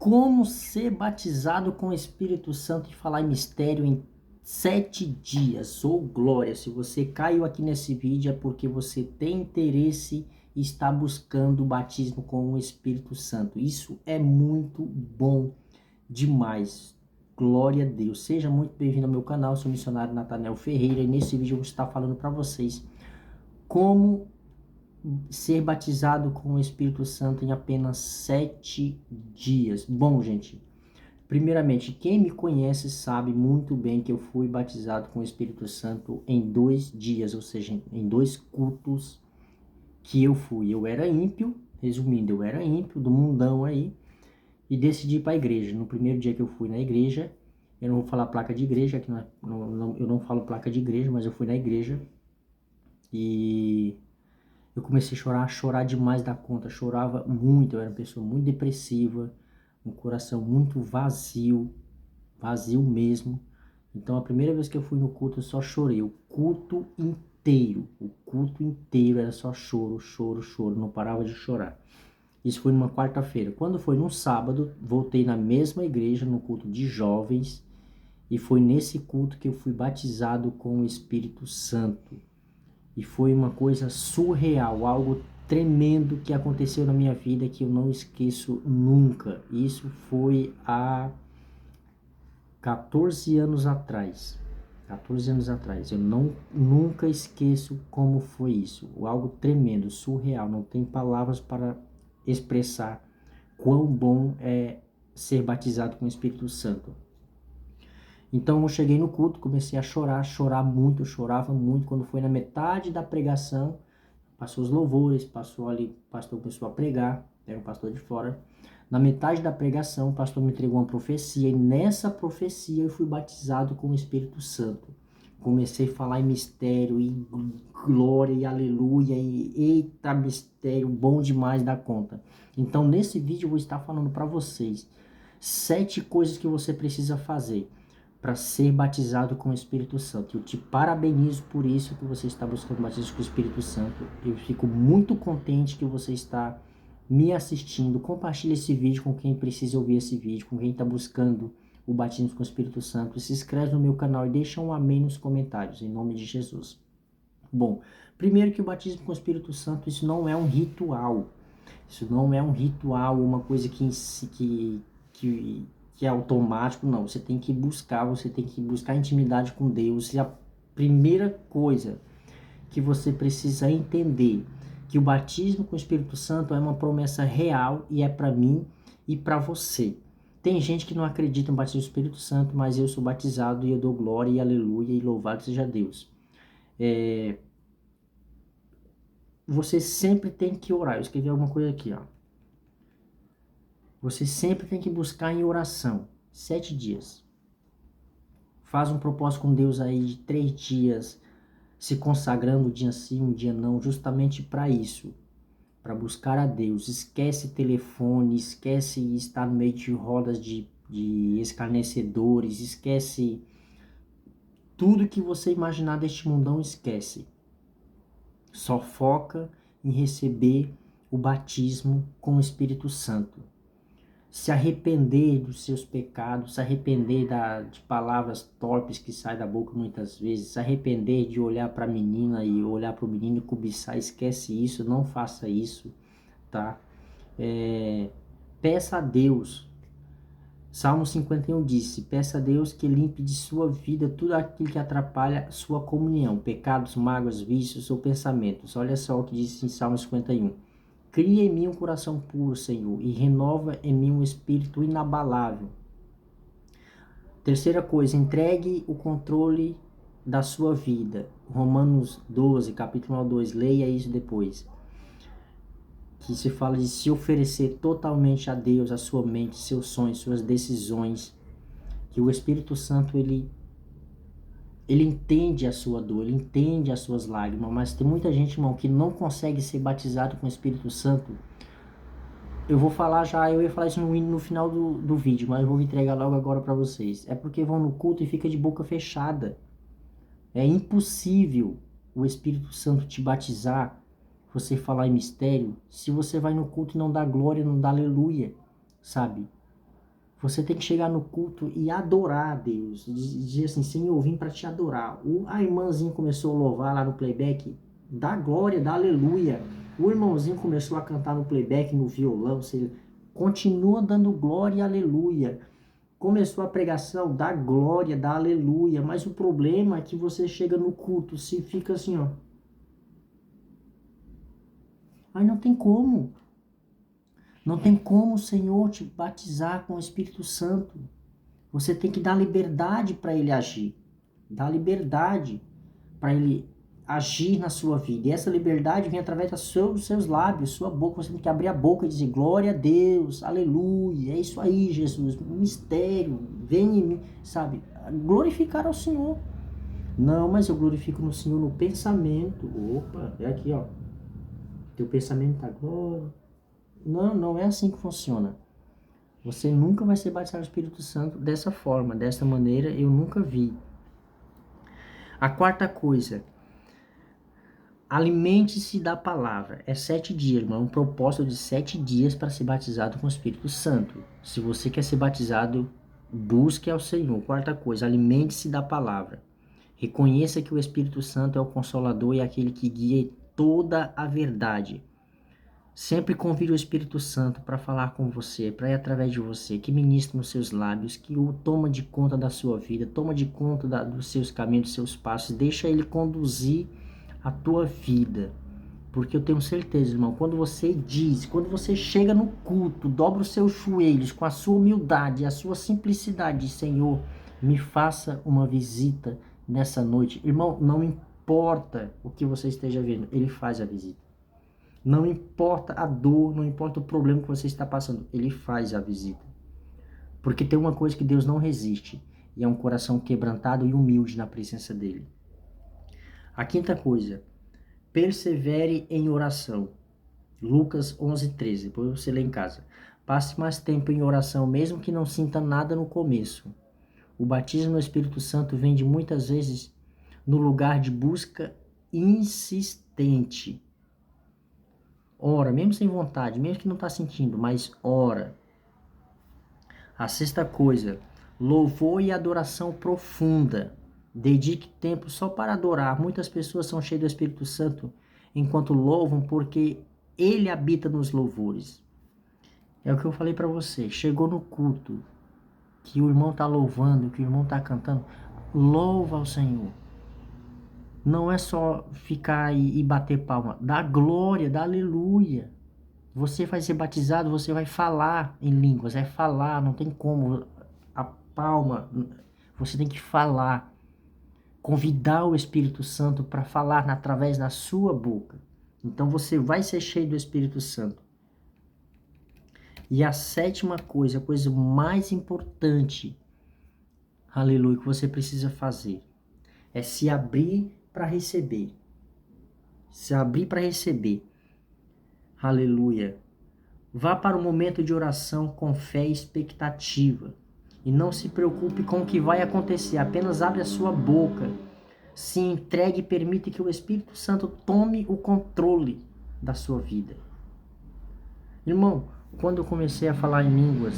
Como ser batizado com o Espírito Santo e falar em mistério em 7 dias. Ou glória, se você caiu aqui nesse vídeo é porque você tem interesse e está buscando o batismo com o Espírito Santo. Isso é muito bom demais. Glória a Deus. Seja muito bem-vindo ao meu canal. Eu sou o missionário Nathanael Ferreira e nesse vídeo eu vou estar falando para vocês como ser batizado com o Espírito Santo em apenas 7 dias. Bom, gente, primeiramente, quem me conhece sabe muito bem que eu fui batizado com o Espírito Santo em 2 dias, ou seja, em 2 cultos que eu fui. Eu era ímpio, resumindo, eu era ímpio do mundão aí e decidi ir para a igreja. No primeiro dia que eu fui na igreja, eu não vou falar placa de igreja, aqui eu não falo placa de igreja, mas eu fui na igreja e eu comecei a chorar demais da conta, chorava muito, eu era uma pessoa muito depressiva, um coração muito vazio, vazio mesmo. Então a primeira vez que eu fui no culto eu só chorei, o culto inteiro era só choro, choro, choro, não parava de chorar. Isso foi numa quarta-feira. Quando foi num sábado, voltei na mesma igreja, no culto de jovens, e foi nesse culto que eu fui batizado com o Espírito Santo. E foi uma coisa surreal, algo tremendo que aconteceu na minha vida que eu não esqueço nunca. Isso foi há 14 anos atrás. 14 anos atrás. Eu nunca esqueço como foi isso. Algo tremendo, surreal. Não tem palavras para expressar quão bom é ser batizado com o Espírito Santo. Então eu cheguei no culto, comecei a chorar muito, eu chorava muito. Quando foi na metade da pregação, passou os louvores, passou ali, o pastor começou a pregar, era um pastor de fora. Na metade da pregação, o pastor me entregou uma profecia e nessa profecia eu fui batizado com o Espírito Santo. Comecei a falar em mistério e glória e aleluia e eita mistério, bom demais da conta. Então nesse vídeo eu vou estar falando para vocês 7 coisas que você precisa fazer para ser batizado com o Espírito Santo. Eu te parabenizo por isso que você está buscando o batismo com o Espírito Santo. Eu fico muito contente que você está me assistindo. Compartilhe esse vídeo com quem precisa ouvir esse vídeo, com quem está buscando o batismo com o Espírito Santo. Se inscreve no meu canal e deixa um amém nos comentários, em nome de Jesus. Bom, primeiro que o batismo com o Espírito Santo, isso não é um ritual. Isso não é um ritual, uma coisa que é automático, não. Você tem que buscar intimidade com Deus. E a primeira coisa que você precisa entender que o batismo com o Espírito Santo é uma promessa real e é para mim e para você. Tem gente que não acredita no batismo do Espírito Santo, mas eu sou batizado e eu dou glória e aleluia e louvado seja Deus. Você sempre tem que orar. Eu escrevi alguma coisa aqui, ó. Você sempre tem que buscar em oração. 7 dias. Faz um propósito com Deus aí de 3 dias, se consagrando um dia sim, um dia não, justamente para isso. Para buscar a Deus. Esquece telefone, esquece estar no meio de rodas de escarnecedores, esquece tudo que você imaginar deste mundão, esquece. Só foca em receber o batismo com o Espírito Santo. Se arrepender dos seus pecados, se arrepender de palavras torpes que saem da boca muitas vezes, se arrepender de olhar para a menina e olhar para o menino e cobiçar, esquece isso, não faça isso, tá? Peça a Deus. Salmo 51 disse, peça a Deus que limpe de sua vida tudo aquilo que atrapalha sua comunhão, pecados, mágoas, vícios ou pensamentos. Olha só o que diz em Salmo 51. Cria em mim um coração puro, Senhor, e renova em mim um espírito inabalável. Terceira coisa, entregue o controle da sua vida. Romanos 12, capítulo 2, leia isso depois. Que se fala de se oferecer totalmente a Deus, a sua mente, seus sonhos, suas decisões. Que o Espírito Santo, ele entende a sua dor, ele entende as suas lágrimas, mas tem muita gente, irmão, que não consegue ser batizado com o Espírito Santo. Eu vou falar já, eu ia falar isso no final do vídeo, mas eu vou entregar logo agora para vocês. É porque vão no culto e fica de boca fechada. É impossível o Espírito Santo te batizar, você falar em mistério, se você vai no culto e não dá glória, não dá aleluia, sabe? Você tem que chegar no culto e adorar a Deus. Dizer assim, Senhor, eu vim para te adorar. A irmãzinha começou a louvar lá no playback, dá glória, dá aleluia. O irmãozinho começou a cantar no playback, no violão, você continua dando glória e aleluia. Começou a pregação, dá glória, dá aleluia. Mas o problema é que você chega no culto, se fica assim, ó. Aí não tem como. Não tem como o Senhor te batizar com o Espírito Santo. Você tem que dar liberdade para ele agir. Dar liberdade para ele agir na sua vida. E essa liberdade vem através dos seus lábios, sua boca. Você tem que abrir a boca e dizer glória a Deus, aleluia. É isso aí, Jesus. Mistério. Vem em mim, sabe? Glorificar ao Senhor. Não, mas eu glorifico no Senhor no pensamento. Opa, é aqui, ó. Teu pensamento tá glória. Não, não é assim que funciona. Você nunca vai ser batizado no Espírito Santo dessa forma, dessa maneira, eu nunca vi. A quarta coisa, alimente-se da palavra. É 7 dias, irmão, um propósito de 7 dias para ser batizado com o Espírito Santo. Se você quer ser batizado, busque ao Senhor. Quarta coisa, alimente-se da palavra. Reconheça que o Espírito Santo é o Consolador e aquele que guia toda a verdade. Sempre convide o Espírito Santo para falar com você, para ir através de você, que ministre nos seus lábios, que o toma de conta da sua vida, toma de conta dos seus caminhos, dos seus passos, deixa ele conduzir a tua vida. Porque eu tenho certeza, irmão, quando você diz, quando você chega no culto, dobra os seus joelhos com a sua humildade, a sua simplicidade, Senhor, me faça uma visita nessa noite. Irmão, não importa o que você esteja vendo, ele faz a visita. Não importa a dor, não importa o problema que você está passando, ele faz a visita. Porque tem uma coisa que Deus não resiste, e é um coração quebrantado e humilde na presença dele. A quinta coisa, persevere em oração. Lucas 11:13, depois você lê em casa. Passe mais tempo em oração, mesmo que não sinta nada no começo. O batismo no Espírito Santo vem de muitas vezes no lugar de busca insistente. Ora, mesmo sem vontade, mesmo que não está sentindo, mas ora. A sexta coisa, louvor e adoração profunda. Dedique tempo só para adorar. Muitas pessoas são cheias do Espírito Santo enquanto louvam porque ele habita nos louvores. É o que eu falei para você. Chegou no culto, que o irmão está louvando, que o irmão está cantando, louva ao Senhor. Não é só ficar e bater palma. Dá glória, dá aleluia. Você vai ser batizado, você vai falar em línguas. É falar, não tem como. A palma, você tem que falar. Convidar o Espírito Santo para falar através da sua boca. Então você vai ser cheio do Espírito Santo. E a sétima coisa, a coisa mais importante, aleluia, que você precisa fazer, é se abrir para receber. Se abrir para receber. Aleluia. Vá para o momento de oração com fé e expectativa. E não se preocupe com o que vai acontecer. Apenas abre a sua boca. Se entregue e permita que o Espírito Santo tome o controle da sua vida. Irmão, quando eu comecei a falar em línguas,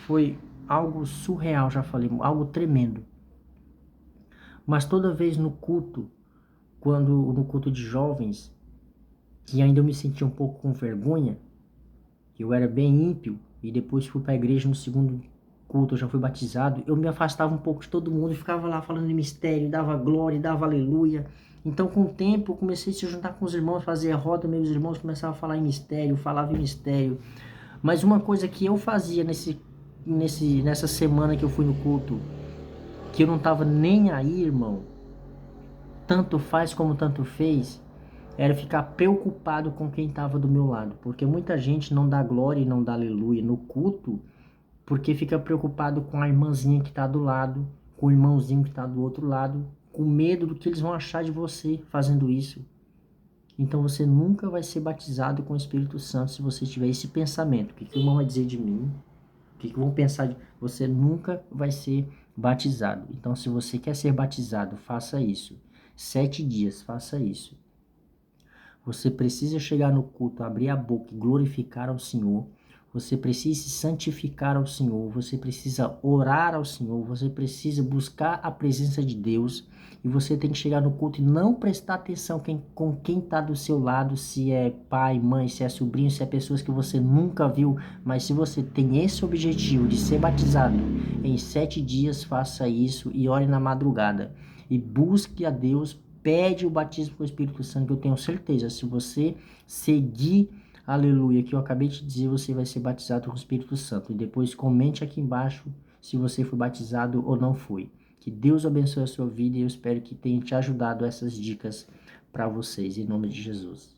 foi algo surreal, já falei, algo tremendo. Mas toda vez no culto, no culto de jovens, que ainda eu me sentia um pouco com vergonha, eu era bem ímpio, e depois fui para a igreja no segundo culto, eu já fui batizado, eu me afastava um pouco de todo mundo e ficava lá falando de mistério, dava glória, dava aleluia. Então, com o tempo, eu comecei a se juntar com os irmãos, fazer a roda, meus irmãos começavam a falar em mistério, falava em mistério. Mas uma coisa que eu fazia nessa semana que eu fui no culto, que eu não estava nem aí, irmão, tanto faz como tanto fez, era ficar preocupado com quem estava do meu lado. Porque muita gente não dá glória e não dá aleluia no culto, porque fica preocupado com a irmãzinha que está do lado, com o irmãozinho que está do outro lado, com medo do que eles vão achar de você fazendo isso. Então você nunca vai ser batizado com o Espírito Santo se você tiver esse pensamento. O que o irmão vai dizer de mim? O que vão pensar de... Você nunca vai ser batizado. Então, se você quer ser batizado, faça isso. 7 dias, faça isso. Você precisa chegar no culto, abrir a boca e glorificar ao Senhor. você precisa se santificar ao Senhor, você precisa orar ao Senhor, você precisa buscar a presença de Deus, e você tem que chegar no culto e não prestar atenção com quem está do seu lado, se é pai, mãe, se é sobrinho, se é pessoas que você nunca viu, mas se você tem esse objetivo de ser batizado, em 7 dias faça isso e ore na madrugada, e busque a Deus, pede o batismo com o Espírito Santo, que eu tenho certeza, se você seguir, aleluia, que eu acabei de dizer, você vai ser batizado com o Espírito Santo, e depois comente aqui embaixo se você foi batizado ou não foi. Que Deus abençoe a sua vida e eu espero que tenha te ajudado essas dicas para vocês, em nome de Jesus.